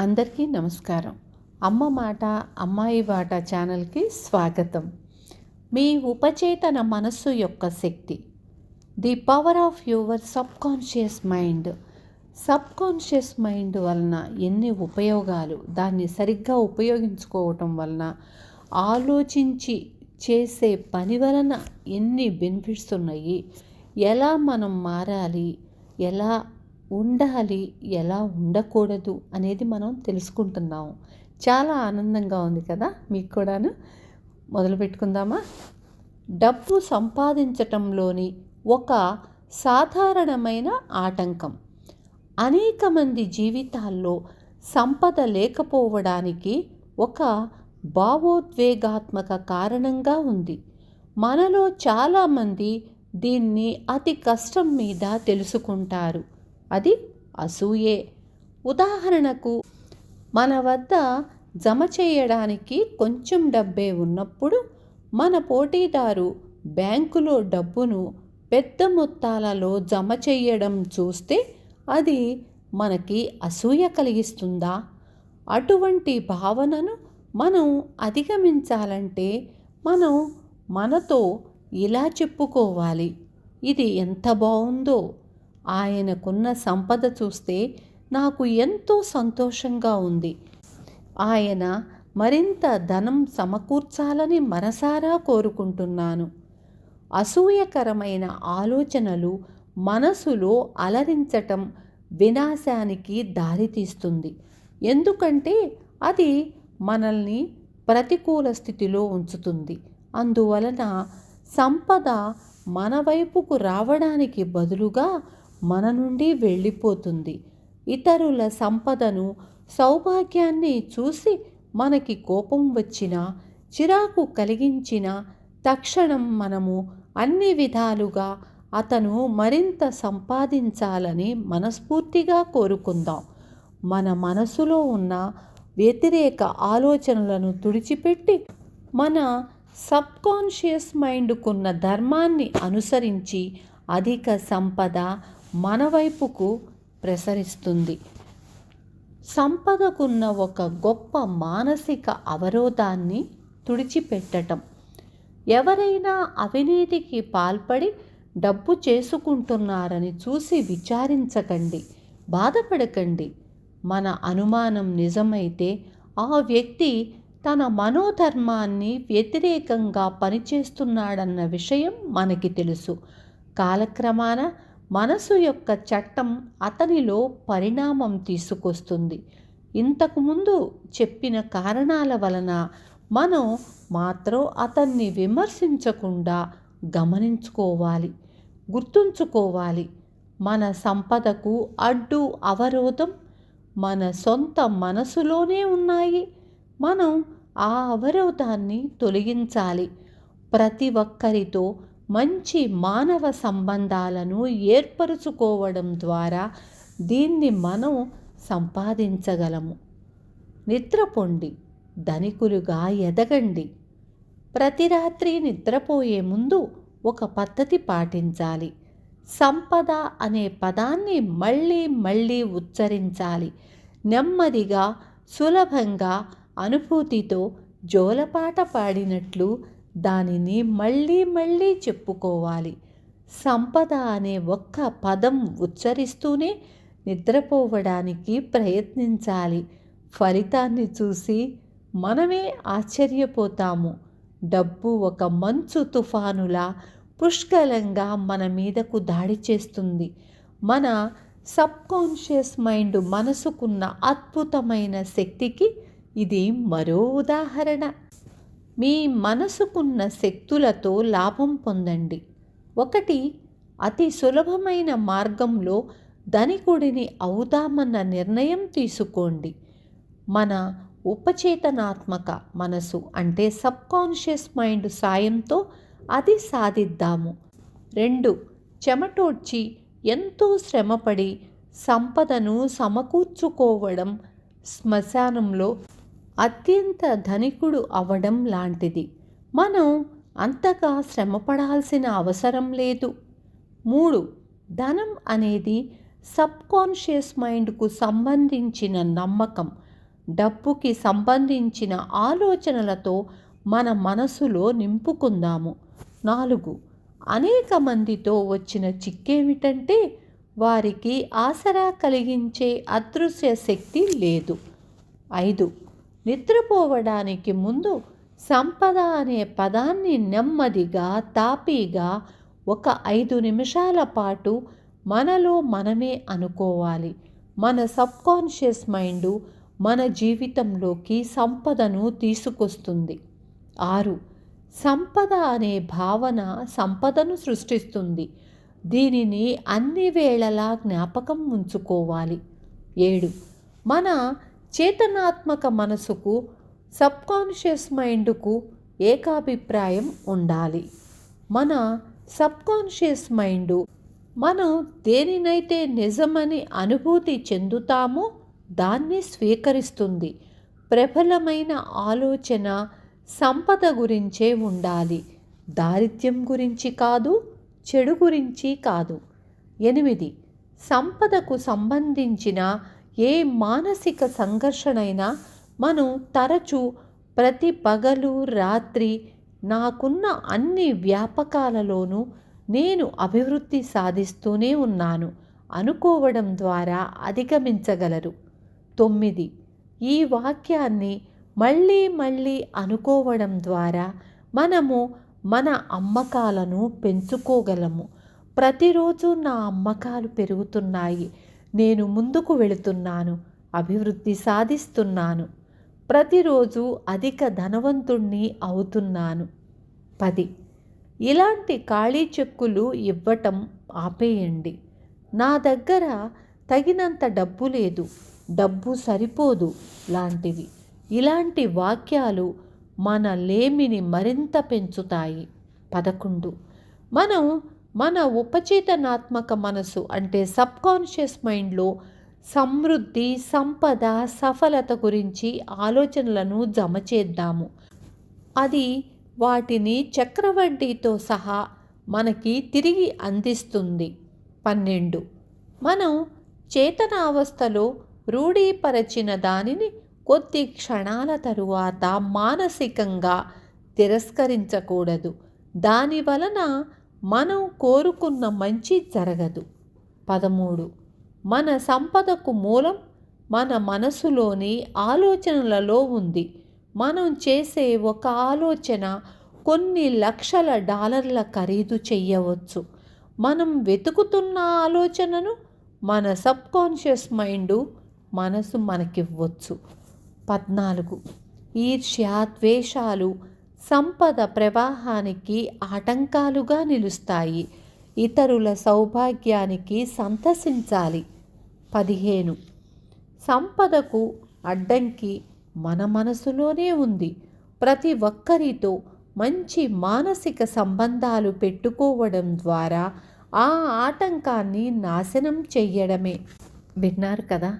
అందరికీ నమస్కారం. అమ్మ మాట అమ్మాయి బాట ఛానల్కి స్వాగతం. మీ ఉపచేతన మనస్సు యొక్క శక్తి, the power of your subconscious mind. Subconscious mind వలన ఎన్ని ఉపయోగాలు, దాన్ని సరిగ్గా ఉపయోగించుకోవటం వలన, ఆలోచించి చేసే పని వలన ఎన్ని బెనిఫిట్స్ ఉన్నాయి, ఎలా మనం మారాలి, ఎలా ఉండాలి, ఎలా ఉండకూడదు అనేది మనం తెలుసుకుంటున్నాము. చాలా ఆనందంగా ఉంది కదా మీకు కూడాను. మొదలు పెట్టుకుందామా? డబ్బు సంపాదించటంలోని ఒక సాధారణమైన ఆటంకం అనేక మంది జీవితాల్లో సంపద లేకపోవడానికి ఒక భావోద్వేగాత్మక కారణంగా ఉంది. మనలో చాలామంది దీన్ని అతి కష్టం మీద తెలుసుకుంటారు. అది అసూయే. ఉదాహరణకు, మన వద్ద జమ చేయడానికి కొంచెం డబ్బే ఉన్నప్పుడు మన పోటీదారు బ్యాంకులో డబ్బును పెద్ద మొత్తాలలో జమ చేయడం చూస్తే అది మనకి అసూయ కలిగిస్తుందా? అటువంటి భావనను మనం అధిగమించాలంటే మనం మనతో ఇలా చెప్పుకోవాలి: ఇది ఎంత బాగుందో, ఆయనకున్న సంపద చూస్తే నాకు ఎంతో సంతోషంగా ఉంది, ఆయన మరింత ధనం సమకూర్చాలని మనసారా కోరుకుంటున్నాను. అసూయకరమైన ఆలోచనలు మనసులో అలరించటం వినాశానికి దారితీస్తుంది. ఎందుకంటే అది మనల్ని ప్రతికూల స్థితిలో ఉంచుతుంది. అందువలన సంపద మన వైపుకు రావడానికి బదులుగా మన నుండి వెళ్ళిపోతుంది. ఇతరుల సంపదను, సౌభాగ్యాన్ని చూసి మనకి కోపం వచ్చినా, చిరాకు కలిగించినా తక్షణం మనము అన్ని విధాలుగా అతను మరింత సంపాదించాలని మనస్ఫూర్తిగా కోరుకుందాం. మన మనసులో ఉన్న వ్యతిరేక ఆలోచనలను తుడిచిపెట్టి మన సబ్కాన్షియస్ మైండ్కున్న ధర్మాన్ని అనుసరించి అధిక సంపద మన వైపుకు ప్రసరిస్తుంది. సంపదకున్న ఒక గొప్ప మానసిక అవరోధాన్ని తుడిచిపెట్టటం. ఎవరైనా అవినీతికి పాల్పడి డబ్బు చేసుకుంటున్నారని చూసి విచారించకండి, బాధపడకండి. మన అనుమానం నిజమైతే ఆ వ్యక్తి తన మనోధర్మాన్ని వ్యతిరేకంగా పనిచేస్తున్నాడన్న విషయం మనకి తెలుసు. కాలక్రమాన మనసు యొక్క చట్టం అతనిలో పరిణామం తీసుకొస్తుంది. ఇంతకుముందు చెప్పిన కారణాల వలన మనం మాత్రం అతన్ని విమర్శించకుండా గమనించుకోవాలి, గుర్తుంచుకోవాలి. మన సంపదకు అడ్డు, అవరోధం మన సొంత మనసులోనే ఉన్నాయి. మనం ఆ అవరోధాన్ని తొలగించాలి. ప్రతి ఒక్కరితో మంచి మానవ సంబంధాలను ఏర్పరచుకోవడం ద్వారా దీన్ని మనం సంపాదించగలము. నిద్రపోండి, ధనికులుగా ఎదగండి. ప్రతి రాత్రి నిద్రపోయే ముందు ఒక పద్ధతి పాటించాలి. సంపద అనే పదాన్ని మళ్ళీ మళ్ళీ ఉచ్చరించాలి. నెమ్మదిగా, సులభంగా, అనుభూతితో జోలపాట పాడినట్లు దానిని మళ్ళీ మళ్ళీ చెప్పుకోవాలి. సంపద అనే ఒక్క పదం ఉచ్చరిస్తూనే నిద్రపోవడానికి ప్రయత్నించాలి. ఫలితాన్ని చూసి మనమే ఆశ్చర్యపోతాము. డబ్బు ఒక మంచు తుఫానులా పుష్కలంగా మన మీదకు దాడి చేస్తుంది. మన సబ్కాన్షియస్ మైండ్ మనసుకున్న అద్భుతమైన శక్తికి ఇది మరో ఉదాహరణ. మీ మనసుకున్న శక్తులతో లాభం పొందండి. 1. అతి సులభమైన మార్గంలో ధనికుడిని అవుదామన్న నిర్ణయం తీసుకోండి. మన ఉపచేతనాత్మక మనసు అంటే సబ్కాన్షియస్ మైండ్ సాయంతో అది సాధిద్దాము. 2. చెమటోడ్చి ఎంతో శ్రమపడి సంపదను సమకూర్చుకోవడం శ్మశానంలో అత్యంత ధనికుడు అవ్వడం లాంటిది. మనం అంతగా శ్రమపడాల్సిన అవసరం లేదు. 3. ధనం అనేది సబ్కాన్షియస్ మైండ్కు సంబంధించిన నమ్మకం, డబ్బుకి సంబంధించిన ఆలోచనలతో మన మనసులో నింపుకుందాము. 4. అనేక మందితో వచ్చిన చిక్కేమిటంటే వారికి ఆసరా కలిగించే అదృశ్య శక్తి లేదు. 5. నిద్రపోవడానికి ముందు సంపద అనే పదాన్ని నెమ్మదిగా తాపీగా ఒక 5 నిమిషాల పాటు మనలో మనమే అనుకోవాలి. మన సబ్కాన్షియస్ మైండ్ మన జీవితంలోకి సంపదను తీసుకొస్తుంది. 6. సంపద అనే భావన సంపదను సృష్టిస్తుంది. దీనిని అన్ని వేళలా జ్ఞాపకం ఉంచుకోవాలి. 7. మన చేతనాత్మక మనసుకు సబ్కాన్షియస్ మైండ్కు ఏకాభిప్రాయం ఉండాలి. మన సబ్కాన్షియస్ మైండ్ మనం దేనినైతే నిజమని అనుభూతి చెందుతామో దాన్ని స్వీకరిస్తుంది. ప్రబలమైన ఆలోచన సంపద గురించే ఉండాలి, దారిద్ర్యం గురించి కాదు, చెడు గురించి కాదు. 8. సంపదకు సంబంధించిన ఏ మానసిక సంఘర్షణైనా మనం తరచూ ప్రతి పగలు రాత్రి నాకున్న అన్ని వ్యాపకాలలోనూ నేను అభివృద్ధి సాధిస్తూనే ఉన్నాను అనుకోవడం ద్వారా అధిగమించగలరు. 9. ఈ వాక్యాన్ని మళ్ళీ మళ్ళీ అనుకోవడం ద్వారా మనము మన అమ్మకాలను పెంచుకోగలము. ప్రతిరోజు నా అమ్మకాలు పెరుగుతున్నాయి, నేను ముందుకు వెళుతున్నాను, అభివృద్ధి సాధిస్తున్నాను, ప్రతిరోజు అధిక ధనవంతుణ్ణి అవుతున్నాను. 10. ఇలాంటి ఖాళీ చెక్కులు ఇవ్వటం ఆపేయండి. నా దగ్గర తగినంత డబ్బు లేదు, డబ్బు సరిపోదు లాంటివి. ఇలాంటి వాక్యాలు మన లేమిని మరింత పెంచుతాయి. 11. మనం మన ఉపచేతనాత్మక మనసు అంటే సబ్కాన్షియస్ మైండ్లో సమృద్ధి, సంపద, సఫలత గురించి ఆలోచనలను జమ చేద్దాము. అది వాటిని చక్రవడ్డీతో సహా మనకి తిరిగి అందిస్తుంది. 12. మనం చేతనావస్థలో రూఢీపరచిన దానిని కొద్ది క్షణాల తరువాత మానసికంగా తిరస్కరించకూడదు. దాని వలన మనం కోరుకున్న మంచి జరగదు. 13. మన సంపదకు మూలం మన మనసులోని ఆలోచనలలో ఉంది. మనం చేసే ఒక ఆలోచన కొన్ని లక్షల డాలర్ల ఖరీదు చెయ్యవచ్చు. మనం వెతుకుతున్న ఆలోచనను మన సబ్కాన్షియస్ మైండ్ మనసు మనకివ్వచ్చు. 14. ఈర్ష్య, ద్వేషాలు సంపద ప్రవాహానికి ఆటంకాలుగా నిలుస్తాయి. ఇతరుల సౌభాగ్యానికి సంతసించాలి. 15. సంపదకు అడ్డంకి మన మనసులోనే ఉంది. ప్రతి ఒక్కరితో మంచి మానసిక సంబంధాలు పెట్టుకోవడం ద్వారా ఆ ఆటంకాన్ని నాశనం చెయ్యడమే. విన్నారు కదా,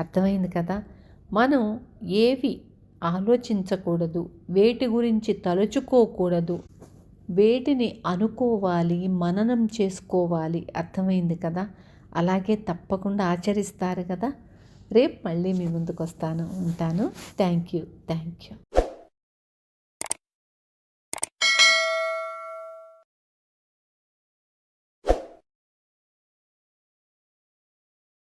అర్థమైంది కదా. మనం ఏవి ఆలోచించకూడదు, వేటి గురించి తలుచుకోకూడదు, వేటిని అనుకోవాలి, మననం చేసుకోవాలి. అర్థమైంది కదా. అలాగే తప్పకుండా ఆచరిస్తారు కదా. రేపు మళ్ళీ మీ ముందుకు ఉంటాను. Thank you.